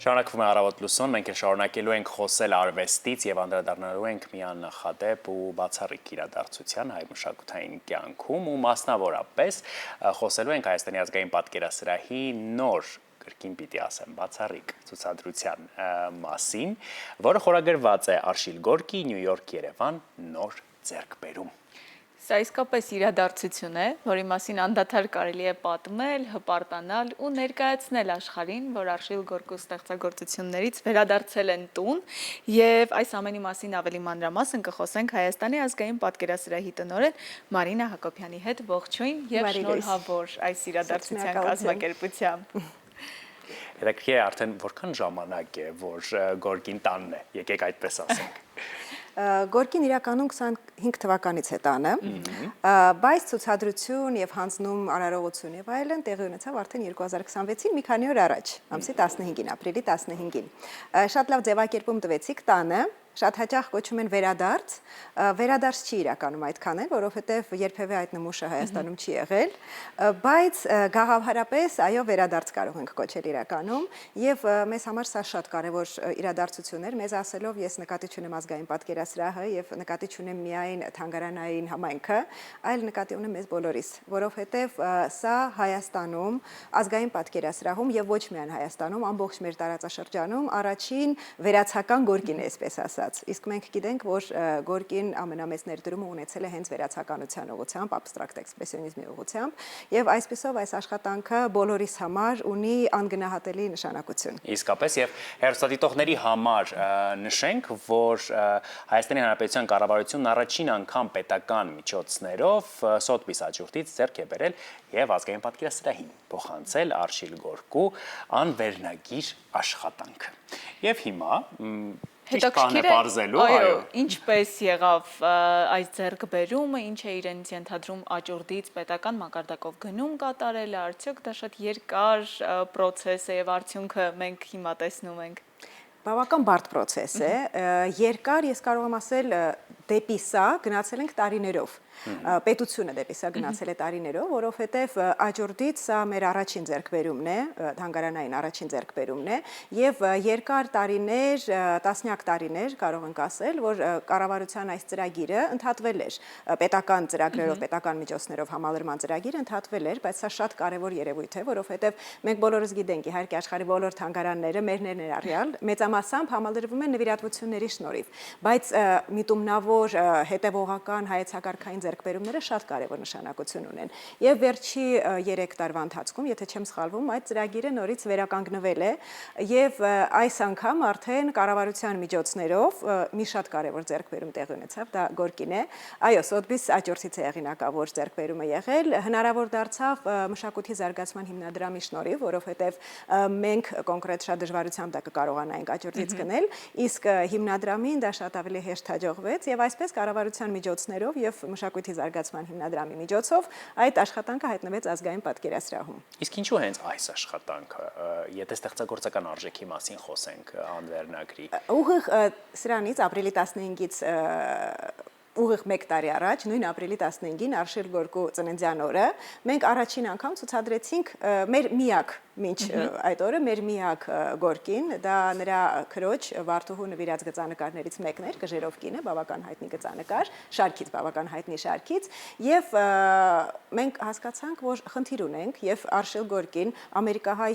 Շարունակվում է առավոտ լուսոն, մենք շարունակելու ենք խոսել արվեստից եւ անդրադառնալու ենք մի աննախադեպ ու բացառիկ իրադարձության հայ մշակութային կյանքում ու մասնավորապես խոսելու ենք Հայաստանի ազգային պատկերասրահի նոր կրկին պիտի ասեմ բացառիկ ցուցադրության մասին, որը խորագրված է Արշիլ Գորկի Նյու Յորք Երևան նոր ձեռքբերում։ Սա իսկապես իրադարձություն է, որի մասին անդադար կարելի է պատմել, հպարտանալ ու ներկայացնել աշխարհին, որ Արշիլ Գորկու ստեղծագործություններից վերադարձել են տուն, եւ այս ամենի մասին ավելի մանրամասն կխոսենք Հայաստանի ազգային պատկերասրահի տնօրեն Մարինա Հակոբյանի հետ։ Ողջույն եւ շնորհավոր այս իրադարձության կազմակերպությամբ։ Հետաքրքիր է արդեն որքան ժամանակ է, որ Գորկին տանն է, եկեք այդպես ասենք։ Գորկին իրականում 25 թվականից է տանը, բայց ցուցադրություն եւ հանձնում արարողություն եւ այլն տեղի ունեցավ արդեն 2026-ին մի քանի օր առաջ, ամսի 15-ին, ապրիլի 15-ին։ Շատ լավ ձևակերպում տվեցիք տանը, շատ հաճախ կոչում են վերադարձ, վերադարձ չի իրականում այդքան էլ, որովհետև երբևէ այդ նմուշը Հայաստանում չի եղել, բայց գաղափարապես այո վերադարձ կարող ենք կոչել իրականում եւ մեզ համար սա շատ կարեւոր իրադարձություն էր, մեզ ասելով ես նկատի չունեմ ազգային պատկերասրահը եւ նկատի չունեմ միայն թանգարանային համայնքը, այլ նկատի ունեմ մեզ բոլորիս, որովհետև սա Հայաստանում ազգային պատկերասրահում եւ ոչ միայն Հայաստանում, ամբողջ մեր տարածաշրջանում առաջին վերացական Գորկին է, այսպես ասած։ Իսկ մենք գիտենք, որ Գորկին ամենամեծ ներդրումը ունեցել է հենց վերացականության ուղղությամբ, абստրակտ էքսպրեսիոնիզմի ուղղությամբ, եւ այսպեսով այս աշխատանքը բոլորիս համար ունի անգնահատելի նշանակություն։ Իսկապես եւ հերոստատիտողների համար նշենք, որ Հայաստանի Հանրապետության կառավարությունն առաջին անգամ պետական միջոցներով Սոթբիս աճուրդից ձեռք է բերել եւ ազգային պատկերասրահին փոխանցել Արշիլ Գորկու անվերնագիր աշխատանքը։ Եվ հիմա հետաքրքիր է, այո, ինչպես եղավ այս ձեռքբերումը, ինչ է իրենից ենթադրում աճուրդից պետական մակարդակով գնում կատարելը, արդյոք դա շատ երկար process է եւ արդյունքը մենք հիմա տեսնում ենք։ Բավական բարդ process է, երկար ես կարող եմ ասել դեպի սա գնացել ենք տարիներով։ Պետությունը դեպի սա գնացել է տարիներով, որովհետև աճուրդից սա մեր առաջին ձեռքբերումն է, թանգարանային առաջին ձեռքբերումն է, եւ երկար տարիներ, տասնյակ տարիներ կարող ենք ասել, որ կառավարության այս ծրագիրը ընդհատվել էր, պետական ծրագրերով, պետական միջոցներով համալրման ծրագիրը ընդհատվել էր, բայց սա շատ կարևոր երևույթ է, որովհետև մենք բոլորս գիտենք, իհարկե աշխարհի բոլոր թանգարանները, մերն ներառյալ, մեծամասամբ համալրվում են նվիրատվությունների շնորհիվ, բայց միտումնավոր հետևողական հայեցակարգային ձեռքբերումները շատ կարևոր նշանակություն ունեն։ Եվ վերջի 3 տարվա ընթացքում, եթե չեմ սխալվում, այդ ծրագիրը նորից վերականգնվել է եւ այս անգամ արդեն կառավարության միջոցներով մի շատ կարևոր ձեռքբերում տեղի ունեցավ, դա Գորկին է։ Այո, Սոթբիս աճուրդից է հեղինակավոր ձեռքբերումը եղել, հնարավոր դարձավ մշակույթի զարգացման հիմնադրամի շնորհիվ, որովհետեւ մենք կոնկրետ շատ դժվարությամբ դա կկարողանայինք աճուրդից գնել, իսկ հիմնադրամին դա շատ ավելի հեշտ հաջողվեց եւ այսպես կառավարության միջոցներով եւ մշակույթի զարգացման հիմնադրամի միջոցով այդ աշխատանքը հայտնվեց ազգային պատկերասրահում։ Իսկ ինչու հենց այս աշխատանքը, եթե ստեղծագործական արժեքի մասին խոսենք անվերնագրի։ Ուղիղ սրանից ապրիլի 15-ից ուղիղ 1 տարի առաջ, նույն ապրիլի 15-ին Արշիլ Գորկու ծննդյան օրը, մենք առաջին անգամ ցուցադրեցինք մեր միակ մինչ այդ օրը մեր միակ Գորկին, դա նրա քրոջ Վարդուհու նվիրած գծանկարներից մեկն էր, Կժերով կինը, բավական հայտնի գծանկար, շարքից բավական հայտնի շարքից, եւ մենք հասկացանք, որ խնդիր ունենք եւ Արշիլ Գորկին ամերիկահայ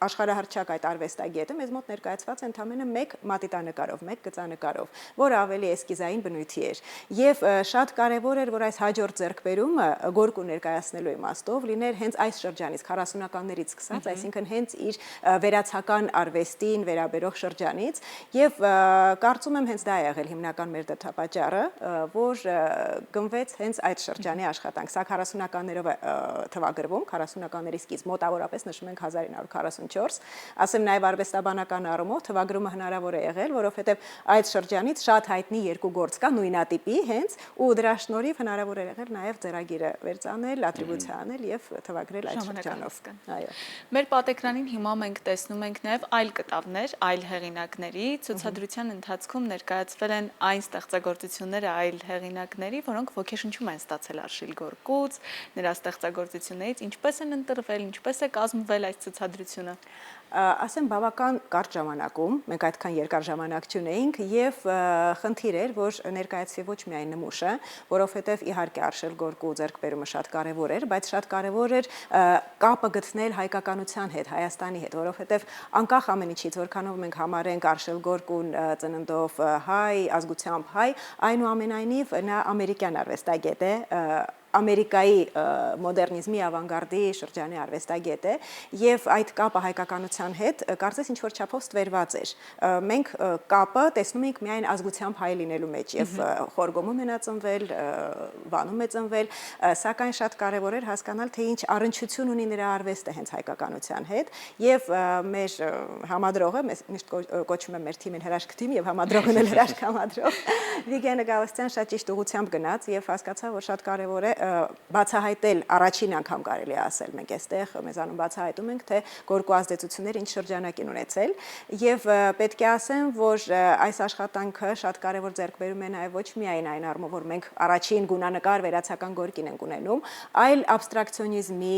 աշխարհահռչակ այդ արվեստագետը մեզ մոտ ներկայացված ընդամենը մեկ մատիտանկարով, մեկ գծանկարով, որը ավելի էսկիզային բնույթի էր։ Եվ շատ կարևոր էր, որ այս հաջորդ ձեռքբերումը Գորկու ներկայացնելու իմաստով լիներ հենց այս շրջանից 40-ականներից սկսած, այսինքն հենց իր վերացական արվեստին վերաբերող շրջանից եւ կարծում եմ հենց դա է եղել հիմնական մեր դրդապատճառը, որ գնվեց հենց այդ շրջանի աշխատանք։ Սա 40-ականներով է թվագրվում, 40-ականների սկիզբ, մոտավորապես նշում ենք 1944, ասեմ նաեւ արվեստաբանական առումով թվագրումը հնարավոր է եղել, որովհետեւ այդ շրջանից շատ հայտնի երկու գործ կա նույնատիպի հենց ու դրա շնորհիվ հնարավոր է եղել նաեւ ձեռագիրը վերծանել, ատրիբուցիա անել եւ թվագրել այդ շրջանով։ Այո։ Մեր պատեկրանին հիմա մենք տեսնում ենք նաև այլ կտավներ, այլ հեղինակների, ցուցադրության ընթացքում ներկայացվել են այն ստեղծագործությունները այլ հեղինակների, որոնք ոգեշնչում են ստացել Արշիլ Գորկուց, նրա ստեղծագործություններից, ինչպես են ընտրվել, ինչպես է կազմվել այս ցուցադրությունը։ ասեմ բավական կարճ ժամանակում, մենք այդքան երկար ժամանակ չունեինք եւ խնդիր էր, որ ներկայացվի ոչ միայն նմուշը, որովհետեւ իհարկե Արշել Գորկու ձեռքբերումը շատ կարեւոր էր, բայց շատ կարեւոր էր կապը գտնել հայկականության հետ, Հայաստանի հետ, որովհետեւ անկախ ամեն ինչից, որքանով մենք համարենք Արշել Գորկուն ծննդով հայ, ազգությամբ հայ, այնուամենայնիվ նա ամերիկյան արվեստագետ է, Ամերիկայի մոդեռնիզմի ավանգարդի շրջանի արվեստագետ է եւ այդ կապը հայկականության հետ կարծես ինչ որ չափով ստվերված էր։ Մենք կապը տեսնում ենք միայն ազգությամբ հայ լինելու մեջ եւ Խորգոմում է ծնվել, Վանում է ծնվել, սակայն շատ կարեւոր էր հասկանալ թե ինչ առնչություն ունի նրա արվեստը հենց հայկականության հետ եւ մեր համադրողը միշտ կոչում է մեր թիմին հրաշք թիմ եւ համադրողն էլ հրաշք համադրող Վիգենը Գալստյան շատ ճիշտ ուղղությամբ գնաց եւ հասկացա որ շատ կարեւոր է բացահայտել առաջին անգամ կարելի է ասել մենք այստեղ մեզանում բացահայտում ենք թե Գորկու ազդեցությունները ինչ շրջանակ են ունեցել եւ պետք է ասեմ որ այս աշխատանքը շատ կարեւոր ձեռքբերում է նաեւ ոչ միայն այն առումով որ մենք առաջին գունանկար վերացական Գորկին ենք ունենում այլ աբստրակցիոնիզմի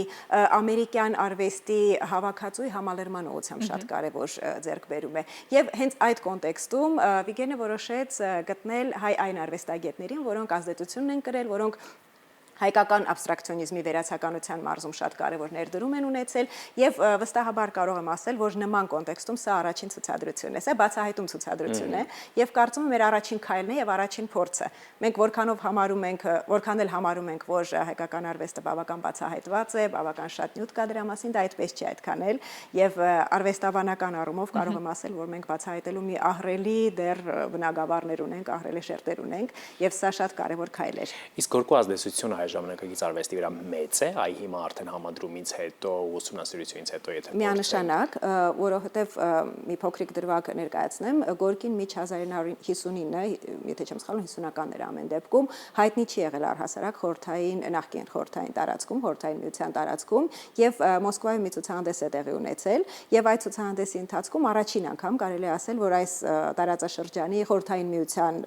ամերիկյան արվեստի հավաքածուի համալրման ուղղությամբ շատ կարեւոր ձեռքբերում է եւ հենց այդ կոնտեքստում Վիգենը որոշեց գտնել հայ այն արվեստագետներին որոնք ազդեցություն են կրել որոնք հայկական աբստրակցիոնիզմի վերացականության մարզում շատ կարևոր ներդրում են ունեցել եւ վստահաբար կարող եմ ասել, որ նման կոնտեքստում սա առաջին ցուցադրությունն է, սա բացահայտում ցուցադրություն է եւ կարծում եմ մեր առաջին քայլն է եւ առաջին փորձը։ Մենք որքան էլ համարում ենք, որ հայկական արվեստը բավական բացահայտված է, բավական շատ նյութ կա դրա մասին, դա այդպես չի այդքան էլ եւ արվեստաբանական առումով կարող եմ ասել, որ մենք բացահայտելու մի ահռելի դեռ բնագավառներ ունենք, ահռելի շերտեր ունենք եւ սա շատ կարևոր քայլ է։ Իսկ Գորկու ազդեցությունը ժամանակակից արվեստի վրա մեծ է, այ հիմա արդեն համադրումից հետո, ուսումնասիրությունից հետո, եթե միանշանակ, որովհետև մի փոքրիկ դրվագ ներկայացնեմ, Գորկին միջ 1959-ը, եթե չեմ սխալվում, 50-ականներ ամեն դեպքում հայտնի չի եղել առհասարակ նախկին խորհրդային տարածքում, խորհրդային միության տարածքում եւ Մոսկվայում մի ցուցահանդես է տեղի ունեցել եւ այդ ցուցահանդեսի ընթացքում առաջին անգամ կարելի է ասել, որ այս տարածաշրջանի խորհրդային միության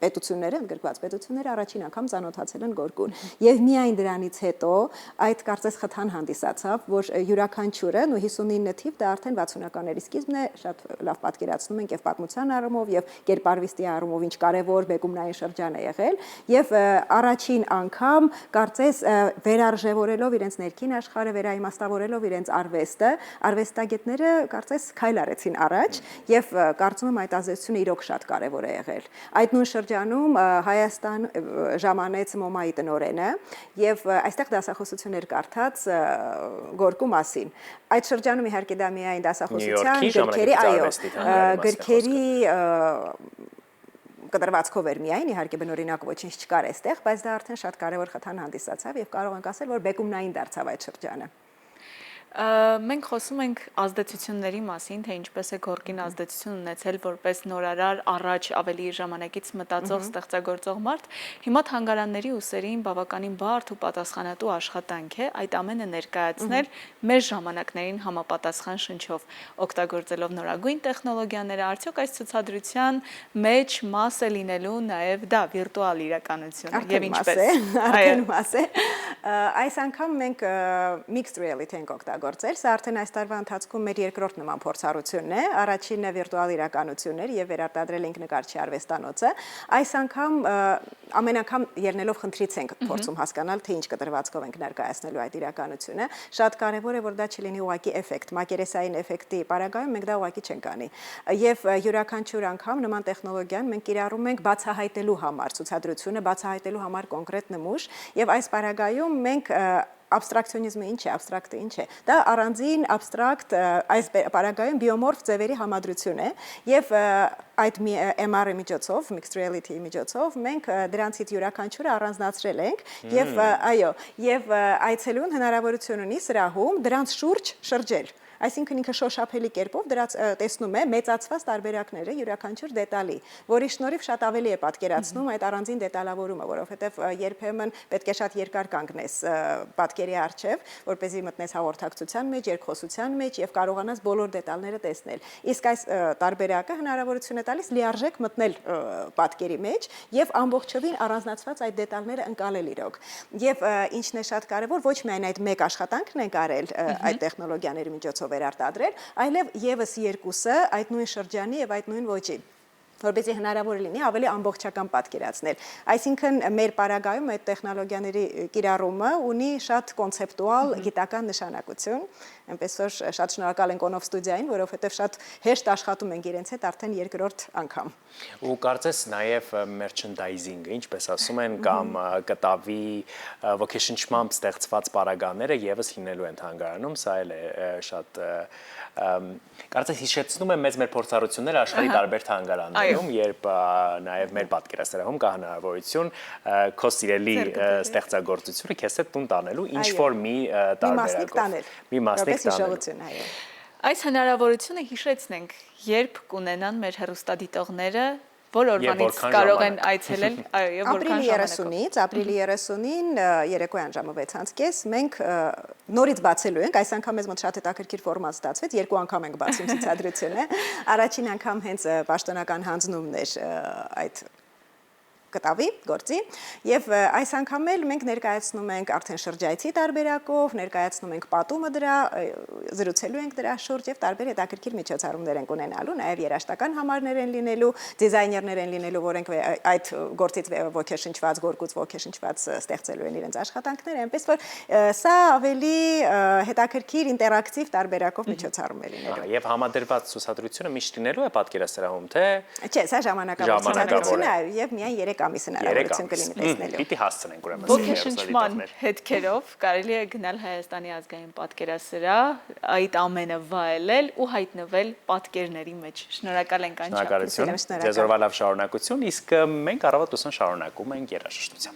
պետությունները, ընդգրկված պետությունները առաջին անգամ ծանոթացել են Գորկուն։ Եվ միայն դրանից հետո այդ կարծես խթան հանդիսացավ, որ յուրաքանչյուրը ու 59 թիվ դա արդեն 60-ականների սկիզբն է, շատ լավ պատկերացնում ենք եւ պատմության առումով եւ կերպարվեստի առումով ինչ կարեւոր բեկումնային շրջան է եղել եւ առաջին անգամ կարծես վերարժևորելով իրենց ներքին աշխարհը, վերաիմաստավորելով իրենց արվեստը, արվեստագետները կարծես քայլ արեցին առաջ եւ կարծում եմ այդ ազդեցությունը իրոք շատ կարեւոր է եղել։ Այդ նույն շրջանում Հայաստան ժամանեց ՄՕՄԱ-ի տնօրենը եւ այստեղ դասախոսություններ կարդաց Գորկու մասին։ Այդ շրջանում իհարկե դա միայն դասախոսության գրքերի կտրվածքով էր միայն, իհարկե բնօրինակ ոչինչ չկար այստեղ, բայց դա արդեն շատ կարևոր խթան հանդիսացավ եւ կարող ենք ասել, որ բեկումնային դարձավ այդ շրջանը։ Մենք խոսում ենք ազդեցությունների մասին, թե ինչպես է Գորկին ազդեցություն ունեցել որպես նորարար, առաջ ավելի ժամանակից մտածող, ստեղծագործող մարդ, հիմա թանգարանների ուսերին բավականին բարդ ու պատասխանատու աշխատանք է այդ ամենը ներկայացնել մեր ժամանակներին համապատասխան շնչով, օգտագործելով նորագույն տեխնոլոգիաները, արդյոք այս ցուցադրության մեջ մաս է լինելու նաև դա վիրտուալ իրականությունը եւ ինչպես։ Արդեն մաս է։ Այս անգամ մենք mixed reality ենք օգտագործել, սա արդեն այս տարվա ընթացքում մեր երկրորդ նման փորձառությունն է, առաջինը վիրտուալ իրականություն էր եւ վերարտադրել ենք նկարչի արվեստանոցը։ Այս անգամ ամեն անգամ ելնելով խնդրից ենք փորձում հասկանալ, թե ինչ կտրվածքով ենք ներկայացնելու այդ իրականությունը։ Շատ կարեւոր է, որ դա չլինի ուղղակի էֆեկտ, մակերեսային էֆեկտի պարագայում մենք դա ուղղակի չենք անի։ Եվ յուրաքանչյուր անգամ նման տեխնոլոգիան մենք կիրառում ենք բացահայտելու համար ցուցադրությունը, բացահայտելու համար կոնկրետ նմուշ եւ այս պարագայում մենք աբստրակցիոնիզմը ինչ է, աբստրակտը ինչ է։ Դա առանձին աբստրակտ այս պարագայում բիոմորֆ ձևերի համադրություն է եւ այդ MR-ի միջոցով, mixed reality-ի միջոցով մենք դրանցից յուրաքանչյուրը առանձնացրել ենք եւ այո, եւ այցելուն հնարավորություն ունի սրահում դրանց շուրջ շրջել։ Այսինքն ինքը շոշափելի կերպով դրանց տեսնում է մեծացված տարբերակները յուրաքանչյուր դետալի, որի շնորհիվ շատ ավելի է պատկերացնում այդ առանձին դետալավորումը, որովհետև երբեմն պետք է շատ երկար կանգնես պատկերի առջև, որպեսզի մտնես հաղորդակցության մեջ, երկխոսության մեջ եւ կարողանաս բոլոր դետալները տեսնել։ Իսկ այս տարբերակը հնարավորություն է տալիս լիարժեք մտնել պատկերի մեջ եւ ամբողջովին առանձնացված այդ դետալները ընկալել իրոք։ Եվ ինչն է շատ կարեւոր, ոչ միայն այդ մեկ աշխատանքն ենք արել այդ տեխնոլոգիաների միջոցով վերարտադրել, այլև եւս երկուսը այդ նույն շրջանի եւ այդ նույն ոճի որպեսզի հնարավոր լինի ավելի ամբողջական պատկերացնել։ Այսինքն մեր պարագայում այդ տեխնոլոգիաների կիրառումը ունի շատ կոնցեպտուալ գիտական նշանակություն, այնպես որ շատ շնորհակալ ենք Onov ստուդիային, որովհետև շատ հեշտ աշխատում ենք իրենց հետ արդեն երկրորդ անգամ։ Ու կարծես նաև merchandising-ը, ինչպես ասում են, կամ կտավի ոգեշնչմամբ ստեղծված պարագաները եւս լինելու են թանգարանում, սա էլ է շատ կարծես հիշեցնում է մեզ մեր փորձառությունները աշխարհի տարբեր թանգարաններում, երբ նաև մեր պատկերասրահում կա հնարավորություն քո սիրելի ստեղծագործությունը քեզ հետ տուն տանելու ինչ որ մի տարբերակով։ Մի մասնիկ տանելու։ Այս հնարավորությունը հիշեցնենք, երբ կունենան մեր հեռուստադիտողները որ օրվանից կարող են այցելել, այո, եւ որքան ժամանակով։ Ապրիլի 30-ին երեկոյան ժամը 6:30 մենք նորից բացելու ենք, այս անգամ մեզ մոտ շատ հետաքրքիր ֆորմատ ստացվեց, երկու անգամ ենք բացում ցուցադրությունը։ Առաջին անգամ հենց պաշտոնական հանձնումն էր այդ կտավի գործի եւ այս անգամ էլ մենք ներկայացնում ենք արդեն շրջայցի տարբերակով, ներկայացնում ենք պատումը դրա, զրուցելու ենք դրա շուրջ եւ տարբեր հետաքրքիր միջոցառումներ ենք ունենալու, նաեւ երաժշտական համարներ են լինելու, դիզայներներ են լինելու, որոնք այդ գործից ոգեշնչված, գորգուց ոգեշնչված ստեղծելու են իրենց աշխատանքները, այնպես որ սա ավելի հետաքրքիր ինտերակտիվ տարբերակով միջոցառում է լինելու։ Եվ համադրված ցուցադրությունը միշտ լինելու է պատկերասրահում, թե չէ, սա ժամանակավոր ցուցադրություն է եւ միայն 3 ամիս հնարավորություն կլինի տեսնելու։ Պիտի հասցնենք ուրեմն։ Ոգեշնչման հետքերով կարելի է գնալ Հայաստանի ազգային պատկերասրահ, այդ ամենը վայելել ու հայտնվել պատկերների մեջ։ Շնորհակալ ենք Անջա։ Շնորհակալություն։ Ձեզ օրվա լավ շարունակություն, իսկ մենք առավոտ ուսան շարունակում ենք երաժշտությամբ։